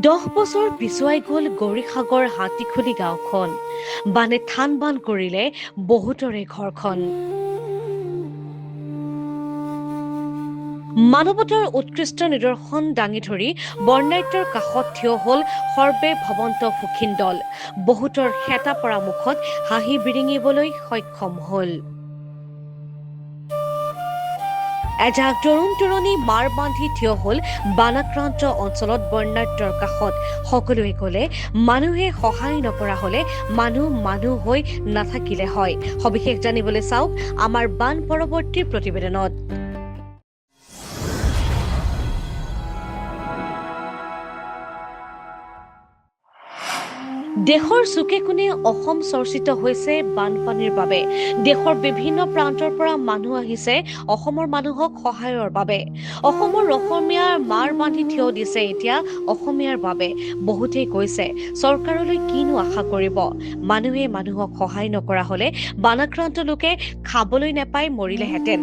10 বছৰ পিছুৱাই গ'ল গৌৰীসাগৰ হাতীখুলি গাঁওখন। বানে থান বান কৰিলে বহুতৰে ঘৰখন। মানৱতাৰ উৎকৃষ্ট নিদৰ্শন দাঙি ধৰি বৰ্ণাঢ্যৰ কাষত থিয় হ'ল সৰ্বে ভৱন্ত সুখীন দল। বহুতৰ হেতা পৰা মুখত হাঁহি বিৰিঙিবলৈ সক্ষম হ'ল। এজাক তৰুণ তৰুণী মাৰ বান্ধি থিয় হ'ল বানাক্ৰান্ত অঞ্চলত বৰ্ণাঢ্যৰ কাষত। সকলোৱে ক'লে মানুহে সহায় নকৰা হ'লে মানুহ হৈ নাথাকিলে হয়। সবিশেষ জানিবলৈ চাওক আমাৰ বান পৰৱৰ্তী প্ৰতিবেদনত। দেশৰ চুকে কোণে অসম চৰ্চিত হৈছে বানপানীৰ বাবে। দেশৰ বিভিন্ন প্ৰান্তৰ পৰা মানুহ আহিছে অসমৰ মানুহক সহায়ৰ বাবে। অসমৰ অসমীয়াৰ মাৰ বান্ধি থিয় দিছে এতিয়া অসমীয়াৰ বাবে। বহুতেই কৈছে চৰকাৰলৈ কিনো আশা কৰিব। মানুহে মানুহক সহায় নকৰা হ'লে বানাক্ৰান্ত লোকে খাবলৈ নেপাই মৰিলেহেঁতেন।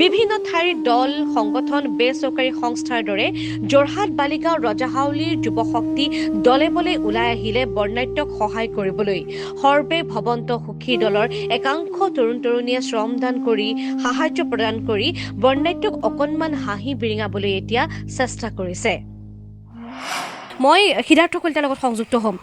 বিভিন্ন ঠাইৰ দল সংগঠন বেচৰকাৰী সংস্থাৰ দৰে যোৰহাট বালিগাঁও ৰজাহাউলিৰ যুৱশক্তি দলে বলে ওলাই আহিলে বৰ্ণাঢ্যক সহায় কৰিবলৈ। সৰ্বে ভৱন্ত সুখী দলৰ একাংশ তৰুণ তৰুণীয়ে শ্ৰমদান কৰি সাহায্য প্ৰদান কৰি বৰ্ণাঢ্যক অকণমান হাঁহি বিৰিঙাবলৈ এতিয়া চেষ্টা কৰিছে। মই সিদ্ধাৰ্থ কলিতাৰ লগত সংযুক্ত হ'ম।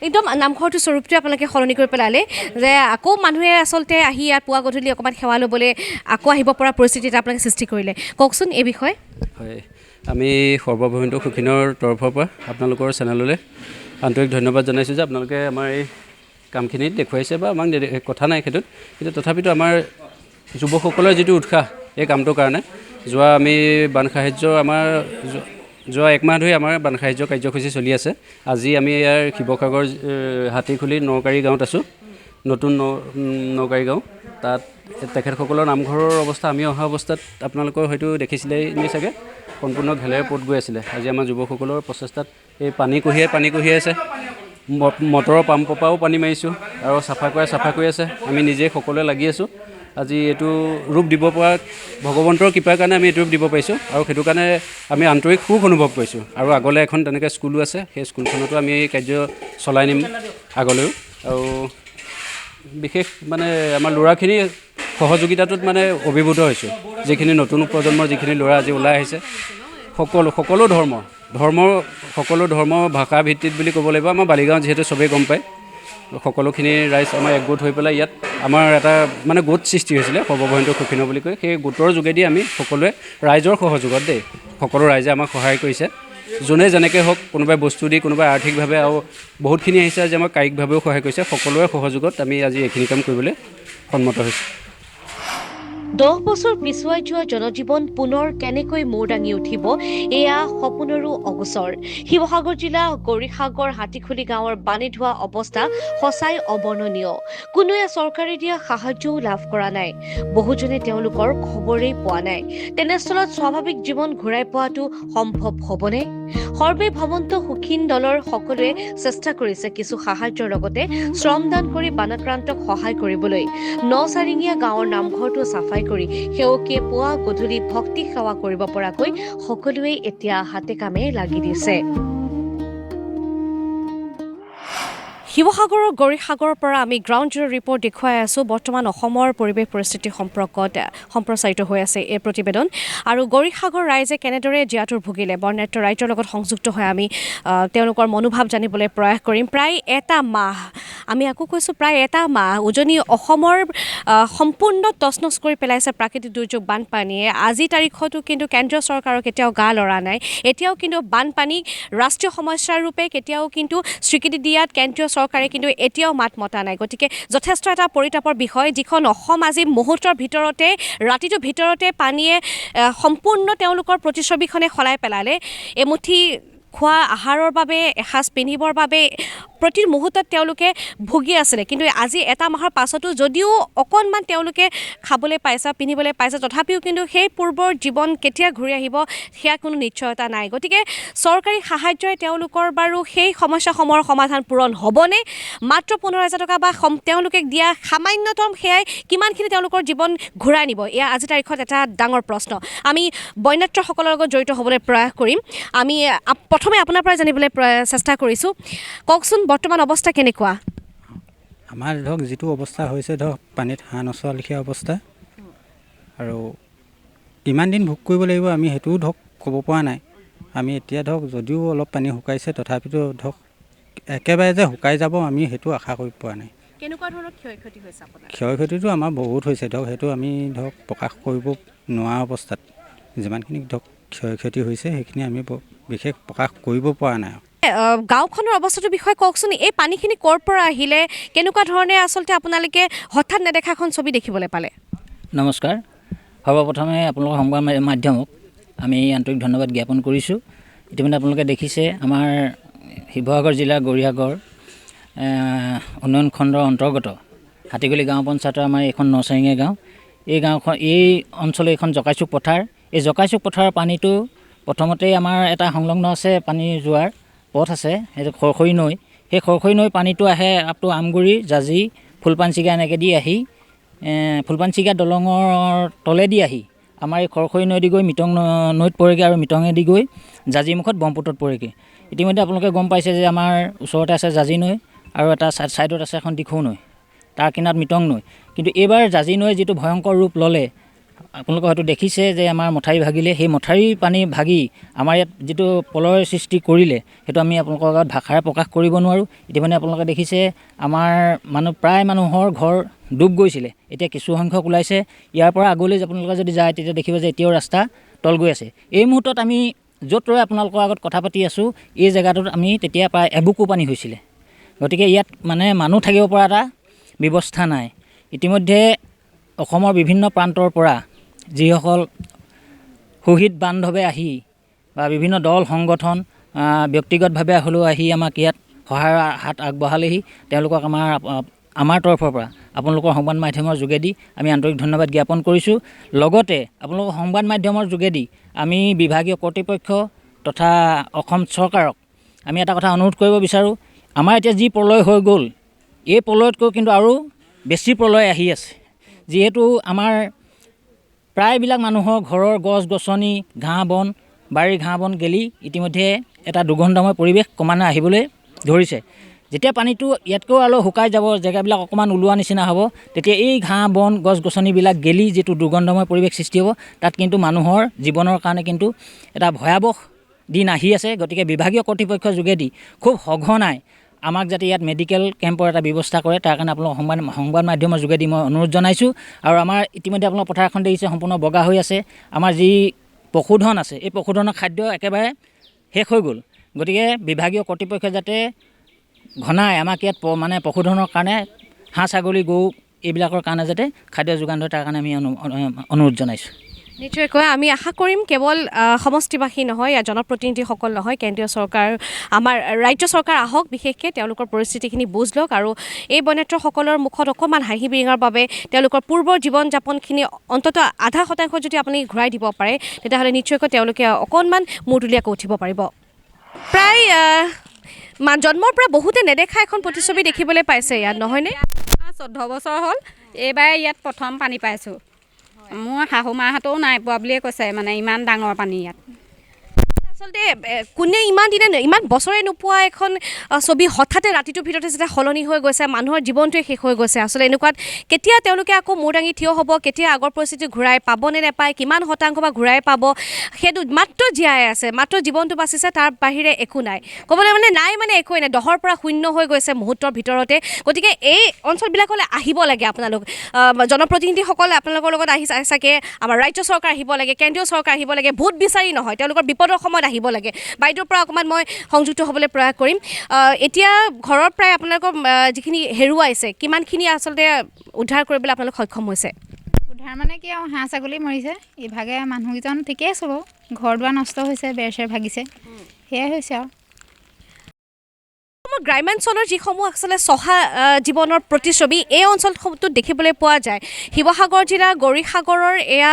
একদম নামঘৰটো স্বৰূপটোৱে আপোনালোকে সলনি কৰি পেলালে যে আকৌ মানুহে আচলতে আহি ইয়াত পুৱা গধূলি অকণমান সেৱা ল'বলৈ আকৌ আহিব পৰা পৰিস্থিতি এটা আপোনালোকে সৃষ্টি কৰিলে। কওকচোন এই বিষয়ে। হয়, আমি সৰ্বভৱন্ত সুখীনৰ তৰফৰ পৰা আপোনালোকৰ চেনেললৈ আন্তৰিক ধন্যবাদ জনাইছোঁ যে আপোনালোকে আমাৰ এই কামখিনিত দেখুৱাইছে বা আমাক কথা নাই সেইটোত, কিন্তু তথাপিতো আমাৰ যুৱকসকলৰ যিটো উৎসাহ এই কামটোৰ কাৰণে যোৱা আমি বান সাহায্য আমাৰ যোৱা একমাহ ধৰি আমাৰ বান সাহায্য কাৰ্যসূচী চলি আছে। আজি আমি ইয়াৰ শিৱসাগৰ হাতীখুলি নকাৰী গাঁৱত আছোঁ, নতুন নকাৰী গাঁও। তাত তেখেতসকলৰ নামঘৰৰ অৱস্থা আমি অহা অৱস্থাত আপোনালোকৰ হয়তো দেখিছিলেই নি চাগে, সম্পূৰ্ণ ঘেলেৰে পোত গৈ আছিলে। আজি আমাৰ যুৱকসকলৰ প্ৰচেষ্টাত এই পানী কঢ়িয়াই আছে। মটৰৰ পাম্পৰ পৰাও পানী মাৰিছোঁ আৰু চাফা কৰি আছে। আমি নিজে সকলোৱে লাগি আছোঁ। আজি এইটো ৰূপ দিব পৰা ভগৱন্তৰ কৃপাৰ কাৰণে আমি এইটো ৰূপ দিব পাৰিছোঁ আৰু সেইটো কাৰণে আমি আন্তৰিক সুখ অনুভৱ কৰিছোঁ। আৰু আগলৈ এখন তেনেকৈ স্কুলো আছে, সেই স্কুলখনতো আমি এই কাৰ্য চলাই নিম আগলৈও। আৰু বিশেষ মানে আমাৰ ল'ৰাখিনি সহযোগিতাটোত মানে অভিভূত হৈছোঁ। যিখিনি নতুন প্ৰজন্মৰ যিখিনি ল'ৰা আজি ওলাই আহিছে, সকলো ধৰ্ম ভাষা ভিত্তিত বুলি ক'ব লাগিব। আমাৰ বালিগাঁও যিহেতু চবেই গম পায়, সকলোখিনি ৰাইজ আমাৰ একগোট হৈ পেলাই ইয়াত আমাৰ এটা মানে গোট সৃষ্টি হৈছিলে সৰ্বভৱন্ত সুখীনৰ বুলি কয়। সেই গোটৰ যোগেদি আমি সকলোৱে ৰাইজৰ সহযোগত সকলো ৰাইজে আমাক সহায় কৰিছে। যোনে যেনেকৈ হওক, কোনোবাই বস্তু দি, কোনোবাই আৰ্থিকভাৱে, আৰু বহুতখিনি আহিছে আজি আমাক কায়িকভাৱেও সহায় কৰিছে। সকলোৰে সহযোগত আমি আজি এইখিনি কাম কৰিবলৈ সন্মত হৈছোঁ। 10 বছৰ পিছুৱাই যোৱা জনজীৱন পুনৰ কেনেকৈ মূৰ দাঙি উঠিব, এয়া সপোনৰো অগোচৰ। শিৱসাগৰ জিলা গৌৰীসাগৰ হাতীখুলি গাঁৱৰ বানে ধোৱা অৱস্থা সঁচাই অবৰ্ণনীয়। কোনোৱে চৰকাৰে দিয়া সাহায্যও লাভ কৰা নাই। বহুজনে তেওঁলোকৰ খবৰেই পোৱা নাই। তেনেস্থলত স্বাভাৱিক জীৱন ঘূৰাই পোৱাটো সম্ভৱ হ'বনে? সৰ্বে ভৱন্ত সুখীন দলৰ সকলোৱে চেষ্টা কৰিছে কিছু সাহায্যৰ লগতে শ্ৰমদান কৰি বানাক্ৰান্তক সহায় কৰিবলৈ। নচাৰিঙীয়া গাঁৱৰ নামঘৰটো চাফাই কৰি সেৱকীয়ে পুৱা গধূলি ভক্তি সেৱা কৰিব পৰাকৈ সকলোৱে এতিয়া হাতে কামে লাগি দিছে। শিৱসাগৰৰ গৌৰীসাগৰৰ পৰা আমি গ্ৰাউণ্ড জিৰ' ৰিপৰ্ট দেখুৱাই আছোঁ। বৰ্তমান অসমৰ পৰিৱেশ পৰিস্থিতি সম্পৰ্কত সম্প্ৰচাৰিত হৈ আছে এই প্ৰতিবেদন। আৰু গৌৰীসাগৰ ৰাইজে কেনেদৰে জীয়াতুৰ ভুগিলে, বৰ্ণাঢ্য ৰাইজৰ লগত সংযুক্ত হৈ আমি তেওঁলোকৰ মনোভাৱ জানিবলৈ প্ৰয়াস কৰিম। প্ৰায় এটা মাহ, আমি আকৌ কৈছোঁ প্ৰায় এটা মাহ উজনি অসমৰ সম্পূৰ্ণ তছনছ কৰি পেলাইছে প্ৰাকৃতিক দুৰ্যোগ বানপানীয়ে। আজি তাৰিখতো কিন্তু কেন্দ্ৰীয় চৰকাৰৰ কেতিয়াও গা লৰা নাই। এতিয়াও কিন্তু বানপানী ৰাষ্ট্ৰীয় সমস্যাৰ ৰূপে কেতিয়াও কিন্তু স্বীকৃতি দিয়াত কেন্দ্ৰীয় চৰকাৰে কিন্তু এতিয়াও মাত মতা নাই। গতিকে যথেষ্ট এটা পৰিতাপৰ বিষয়, যিখন অসম আজি মুহূৰ্তৰ ভিতৰতে, ৰাতিটোৰ ভিতৰতে পানীয়ে সম্পূৰ্ণ তেওঁলোকৰ প্ৰতিচ্ছবিখনে সলাই পেলালে। এমুঠি খোৱা আহাৰৰ বাবে, এসাঁজ পিন্ধিবৰ বাবে প্ৰতি মুহূৰ্তত তেওঁলোকে ভুগি আছিলে, কিন্তু আজি এটা মাহৰ পাছতো যদিও অকণমান তেওঁলোকে খাবলৈ পাইছে পিন্ধিবলৈ পাইছে, তথাপিও কিন্তু সেই পূৰ্বৰ জীৱন কেতিয়া ঘূৰি আহিব সেয়া কোনো নিশ্চয়তা নাই। গতিকে চৰকাৰী সাহায্যই তেওঁলোকৰ বাৰু সেই সমস্যাসমূহৰ সমাধান পূৰণ হ'বনে? মাত্ৰ 15,000 টকা বা তেওঁলোকে দিয়া সামান্যতম সেয়াই কিমানখিনি তেওঁলোকৰ জীৱন ঘূৰাই নিব, এয়া আজিৰ তাৰিখত এটা ডাঙৰ প্ৰশ্ন। আমি বন্যাত্ৰসকলৰ লগত জড়িত হ'বলৈ প্ৰয়াস কৰিম। আমি প্ৰথমে আপোনাৰ পৰা জানিবলৈ চেষ্টা কৰিছোঁ, কওকচোন বৰ্তমান অৱস্থা কেনেকুৱা? আমাৰ ধৰক যিটো অৱস্থা হৈছে ধৰক পানীত হাঁহ নচৰা লেখীয়া অৱস্থা, আৰু কিমান দিন ভোগ কৰিব লাগিব আমি সেইটোও ধৰক ক'ব পৰা নাই। আমি এতিয়া ধৰক যদিও অলপ পানী শুকাইছে তথাপিতো ধৰক একেবাৰে যে শুকাই যাব আমি সেইটো আশা কৰিব পৰা নাই। কেনেকুৱা ধৰণৰ ক্ষয়ক্ষতি হৈছে আপোনাৰ? ক্ষয়ক্ষতিটো আমাৰ বহুত হৈছে ধৰক, সেইটো আমি ধৰক প্ৰকাশ কৰিব নোৱাৰা অৱস্থাত যিমানখিনি ধৰক ক্ষয়ক্ষতি হৈছে সেইখিনি আমি বিশেষ প্ৰকাশ কৰিব পৰা নাই। গাঁওখনৰ অৱস্থাটোৰ বিষয়ে কওকচোন, এই পানীখিনি ক'ৰ পৰা আহিলে, কেনেকুৱা ধৰণে আচলতে আপোনালোকে হঠাৎ নেদেখা এখন ছবি দেখিবলৈ পালে? নমস্কাৰ। সৰ্বপ্ৰথমে আপোনালোকৰ সংবাদ মাধ্যমক আমি আন্তৰিক ধন্যবাদ জ্ঞাপন কৰিছোঁ। ইতিমধ্যে আপোনালোকে দেখিছে আমাৰ শিৱসাগৰ জিলাৰ গৰিয়াগড় উন্নয়ন খণ্ডৰ অন্তৰ্গত হাতীখুলি গাঁও পঞ্চায়তৰ আমাৰ এইখন নচাৰিঙীয়া গাঁও। এই গাঁওখন এই অঞ্চলৰ এইখন জকাইচুক পথাৰ। এই জকাইচুক পথাৰৰ পানীটো প্ৰথমতেই আমাৰ এটা সংলগ্ন আছে, পানী যোৱাৰ পথ আছে, সেইটো খৰখৰী নৈ। সেই খৰখৰী নৈ পানীটো আহে আপ টু আমগুৰি, জাজি, ফুলপানচিগা এনেকৈ দি আহি ফুলপানচিগা দলঙৰ তলেদি আহি আমাৰ এই খৰখৰী নৈ দি গৈ মিটং নৈত পৰেগৈ, আৰু মিটঙেদি গৈ জাজিমুখত ব্ৰহ্মপুত্ৰত পৰেগৈ। ইতিমধ্যে আপোনালোকে গম পাইছে যে আমাৰ ওচৰতে আছে জাজি নৈ, আৰু এটা ছাইডত আছে এখন দিখৌ নৈ, তাৰ কিনাৰত মিটং নৈ। কিন্তু এইবাৰ জাজি নৈ যিটো ভয়ংকৰ ৰূপ ল'লে, আপোনালোকে হয়তো দেখিছে যে আমাৰ মথাউৰি ভাগিলে। সেই মথাউৰি পানী ভাগি আমাৰ ইয়াত যিটো প্ৰলয়ৰ সৃষ্টি কৰিলে সেইটো আমি আপোনালোকৰ আগত ভাষাৰে প্ৰকাশ কৰিব নোৱাৰোঁ। ইতিমধ্যে আপোনালোকে দেখিছে আমাৰ প্ৰায় মানুহৰ ঘৰ ডুব গৈছিলে, এতিয়া কিছু সংখ্যক ওলাইছে। ইয়াৰ পৰা আগলৈ আপোনালোকে যদি যায় তেতিয়া দেখিব যে এতিয়াও ৰাস্তা তল গৈ আছে। এই মুহূৰ্তত আমি য'ত ৰৈ আপোনালোকৰ আগত কথা পাতি আছোঁ, এই জেগাটোত আমি তেতিয়া প্ৰায় এবুকু পানী হৈছিলে। গতিকে ইয়াত মানুহ থাকিব পৰা এটা ব্যৱস্থা নাই। ইতিমধ্যে অসমৰ বিভিন্ন প্ৰান্তৰ পৰা যিসকল শহীদ বান্ধৱে আহি বা বিভিন্ন দল সংগঠন ব্যক্তিগতভাৱে হ'লেও আহি আমাক ইয়াত সহায়ৰ হাত আগবঢ়ালেহি, তেওঁলোকক আমাৰ তৰফৰ পৰা আপোনালোকৰ সংবাদ মাধ্যমৰ যোগেদি আমি আন্তৰিক ধন্যবাদ জ্ঞাপন কৰিছোঁ। লগতে আপোনালোকৰ সংবাদ মাধ্যমৰ যোগেদি আমি বিভাগীয় কৰ্তৃপক্ষ তথা অসম চৰকাৰক আমি এটা কথা অনুৰোধ কৰিব বিচাৰোঁ। আমাৰ এতিয়া যি প্ৰলয় হৈ গ'ল, এই প্ৰলয়তকৈ কিন্তু আৰু বেছি প্ৰলয় আহি আছে। যিহেতু আমাৰ প্ৰায়বিলাক মানুহৰ ঘৰৰ গছ গছনি, ঘাঁহ বন, বাৰীৰ ঘাঁহ বন গেলি ইতিমধ্যে এটা দুৰ্গন্ধময় পৰিৱেশ ক্ৰমান্বয়ে আহিবলৈ ধৰিছে। যেতিয়া পানীটো ইয়াতকৈ অলপ শুকাই যাব, জেগাবিলাক অকণমান ওলোৱা নিচিনা হ'ব, তেতিয়া এই ঘাঁহ বন গছ গছনিবিলাক গেলি যিটো দুৰ্গন্ধময় পৰিৱেশ সৃষ্টি হ'ব, তাত কিন্তু মানুহৰ জীৱনৰ কাৰণে কিন্তু এটা ভয়াৱহ দিন আহি আছে। গতিকে বিভাগীয় কৰ্তৃপক্ষৰ যোগেদি খুব সঘনাই আমাক যাতে ইয়াত মেডিকেল কেম্পৰ এটা ব্যৱস্থা কৰে, তাৰ কাৰণে আপোনালোকৰ সংবাদ মাধ্যমৰ যোগেদি মই অনুৰোধ জনাইছোঁ। আৰু আমাৰ ইতিমধ্যে আপোনালোকৰ পথাৰখন দেখিছে সম্পূৰ্ণ বগা হৈ আছে। আমাৰ যি পশুধন আছে, এই পশুধনৰ খাদ্য একেবাৰে শেষ হৈ গ'ল। গতিকে বিভাগীয় কৰ্তৃপক্ষই যাতে ঘনাই আমাক ইয়াত পশুধনৰ কাৰণে হাঁহ ছাগলী গৰু এইবিলাকৰ কাৰণে যাতে খাদ্য যোগান ধৰে, তাৰ কাৰণে আমি অনুৰোধ জনাইছোঁ। নিশ্চয়কৈ আমি আশা কৰিম কেৱল সমষ্টিবাসী নহয়, ইয়াৰ জনপ্ৰতিনিধিসকল নহয়, কেন্দ্ৰীয় চৰকাৰ, আমাৰ ৰাজ্য চৰকাৰ আহক, বিশেষকৈ তেওঁলোকৰ পৰিস্থিতিখিনি বুজ লওক, আৰু এই বন্যাত্ৰসকলৰ মুখত অকণমান হাঁহি বিৰিঙাৰ বাবে তেওঁলোকৰ পূৰ্বৰ জীৱন যাপনখিনি অন্ততঃ 0.5% যদি আপুনি ঘূৰাই দিব পাৰে, তেতিয়াহ'লে নিশ্চয়কৈ তেওঁলোকে অকণমান মূৰ তুলিয়াকৈ উঠিব পাৰিব। প্ৰায় জন্মৰ পৰা বহুতে নেদেখা এখন প্ৰতিচ্ছবি দেখিবলৈ পাইছে ইয়াত, নহয়নে? 14 বছৰ হ'ল, এইবাৰ ইয়াত প্ৰথম পানী পাইছোঁ। মোৰ শাহু মাহঁতেও নাই পোৱা বুলিয়ে কৈছে, ইমান ডাঙৰ পানী ইয়াত। আচলতে কোনে ইমান বছৰে নোপোৱা এখন ছবি হঠাতে ৰাতিটোৰ ভিতৰতে যেতিয়া সলনি হৈ গৈছে, মানুহৰ জীৱনটোৱে শেষ হৈ গৈছে। আচলতে এনেকুৱাত কেতিয়া তেওঁলোকে আকৌ মূৰ দাঙি থিয় হ'ব, কেতিয়া আগৰ পৰিস্থিতি ঘূৰাই পাবনে নেপায়, কিমান শতাংশ বা ঘূৰাই পাব, সেইটো মাত্ৰ জীয়াই আছে, মাত্ৰ জীৱনটো বাচিছে, তাৰ বাহিৰে একো নাই। ক'বলৈ নাই একোৱেই নাই, 10ৰ পৰা 0 হৈ গৈছে মুহূৰ্তৰ ভিতৰতে। গতিকে এই অঞ্চলবিলাকলৈ আহিব লাগে আপোনালোক, জনপ্ৰতিনিধিসকলে আপোনালোকৰ লগত আহি চাগে, আমাৰ ৰাজ্য চৰকাৰ আহিব লাগে, কেন্দ্ৰীয় চৰকাৰ আহিব লাগে, ভোট বিচাৰি নহয়, তেওঁলোকৰ বিপদৰ সময়ত আহিব লাগে। বাইদেউৰ পৰা অকণমান মই সংযুক্ত হ'বলৈ প্ৰয়াস কৰিম। এতিয়া ঘৰৰ প্ৰায় আপোনালোকৰ যিখিনি হেৰুৱাইছে, কিমানখিনি আচলতে উদ্ধাৰ কৰিবলৈ আপোনালোক সক্ষম হৈছে? উদ্ধাৰ কি আৰু, হাঁহ ছাগলী মৰিছে, ইভাগে মানুহকেইজন ঠিকেই আছে বাৰু, ঘৰ দুৱাৰ নষ্ট হৈছে, বেৰ চেৰ ভাগিছে, সেয়াই হৈছে আৰু। গ্ৰাম্যাঞ্চলৰ যিসমূহ আচলতে চহা জীৱনৰ প্ৰতিচ্ছবি এই অঞ্চলসমূহতো দেখিবলৈ পোৱা যায়। শিৱসাগৰ জিলাৰ গৌৰীসাগৰৰ এয়া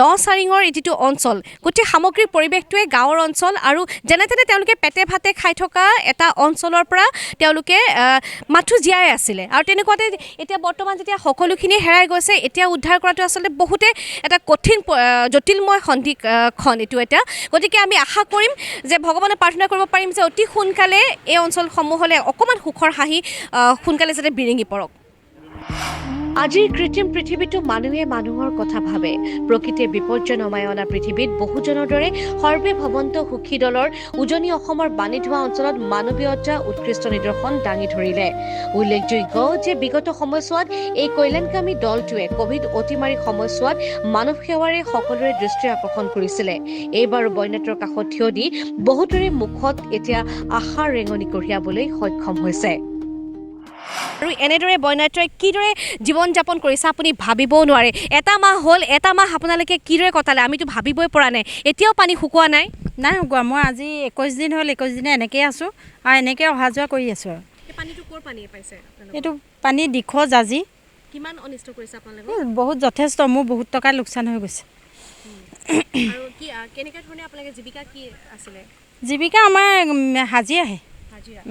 নচাৰিঙৰ যিটো অঞ্চল, গোটেই সামগ্ৰিক পৰিৱেশটোৱে গাঁৱৰ অঞ্চল আৰু যেনে তেনে তেওঁলোকে পেটে ভাতে খাই থকা এটা অঞ্চলৰ পৰা তেওঁলোকে মাথো জীয়াই আছিলে আৰু তেনেকুৱাতে এতিয়া বৰ্তমান যেতিয়া সকলোখিনি হেৰাই গৈছে, এতিয়া উদ্ধাৰ কৰাটো আচলতে বহুতে এটা কঠিন জটিলময় সন্ধিক্ষণ এইটো এটা। গতিকে আমি আশা কৰিম যে ভগৱানে প্ৰাৰ্থনা কৰিব পাৰিম যে অতি সোনকালে এই অঞ্চলসমূহলৈ অকণমান সুখৰ হাঁহি সোনকালে যাতে বিৰিঙি পৰক। আজিৰ কৃত্ৰিম পৃথিৱীতো মানুহে মানুহৰ কথা ভাবে। প্ৰকৃতিয়ে বিপৰ্যয় নমাই অনা পৃথিৱীত বহুজনৰ দৰে সৰ্বে ভৱন্ত সুখী দলৰ উজনি অসমৰ বাণীধোৱা অঞ্চলত মানৱীয়তা উৎকৃষ্ট নিদৰ্শন দাঙি ধৰিলে। উল্লেখযোগ্য যে বিগত সময়ছোৱাত এই কল্যাণকামী দলটোৱে কভিড অতিমাৰী সময়ছোৱাত মানৱ সেৱাৰে সকলোৰে দৃষ্টি আকৰ্ষণ কৰিছিলে। এইবাৰো বন্যাটোৰ কাষত থিয় দি বহুতৰে মুখত এতিয়া আশাৰ ৰেঙনি কঢ়িয়াবলৈ সক্ষম হৈছে। আৰু এনেদৰে বন্যাটোৱে কিদৰে জীৱন যাপন কৰিছে আপুনি ভাবিবও নোৱাৰে। এটা মাহ হ'ল, এটা মাহ আপোনালোকে কিদৰে কটালে আমিতো ভাবিবই পৰা নাই। এতিয়াও পানী শুকোৱা নাই? নাই শুকোৱা। মই আজি 21 দিন হ'ল, 21 দিনে এনেকৈ আছোঁ আৰু এনেকৈ অহা যোৱা কৰি আছোঁ আৰু। এই পানীটো ক'ৰ পানী পাইছে? এইটো পানী দিখৌ জাজি। কিমান অনিষ্ট কৰিছে আপোনালোকক? বহুত যথেষ্ট, মোৰ বহুত টকা লোকচান হৈ গৈছে। আৰু কি কেনেকৈ ধৰণে আপোনালোকে জীৱিকা কি আছিলে? জীৱিকা আমাৰ হাজিৰাহে। হাজিৰা।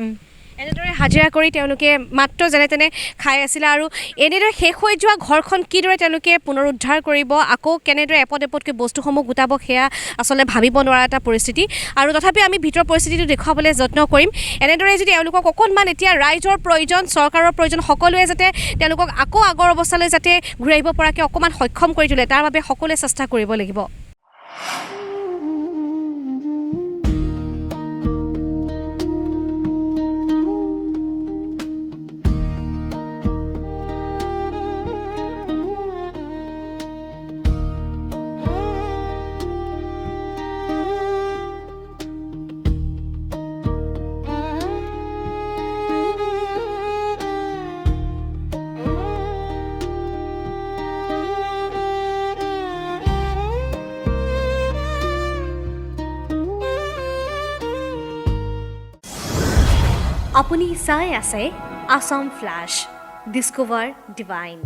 এনেদৰে হাজিৰা কৰি তেওঁলোকে মাত্ৰ যেনে তেনে খাই আছিলে আৰু এনেদৰে শেষ হৈ যোৱা ঘৰখন কিদৰে তেওঁলোকে পুনৰুদ্ধাৰ কৰিব, আকৌ কেনেদৰে এপদ এপদকৈ বস্তুসমূহ গোটাব, সেয়া আচলতে ভাবিব নোৱাৰা এটা পৰিস্থিতি। আৰু তথাপি আমি ভিতৰৰ পৰিস্থিতিটো দেখুৱাবলৈ যত্ন কৰিম। এনেদৰে যদি এওঁলোকক অকণমান এতিয়া ৰাইজৰ প্ৰয়োজন, চৰকাৰৰ প্ৰয়োজন, সকলোৱে যাতে তেওঁলোকক আকৌ আগৰ অৱস্থালৈ যাতে ঘূৰাই আহিব পৰাকৈ অকণমান সক্ষম কৰি তোলে, তাৰ বাবে সকলোৱে চেষ্টা কৰিব লাগিব। আপুনি চাই আছে আসাম ফ্লাছ, ডিস্কভাৰ ডিভাইন।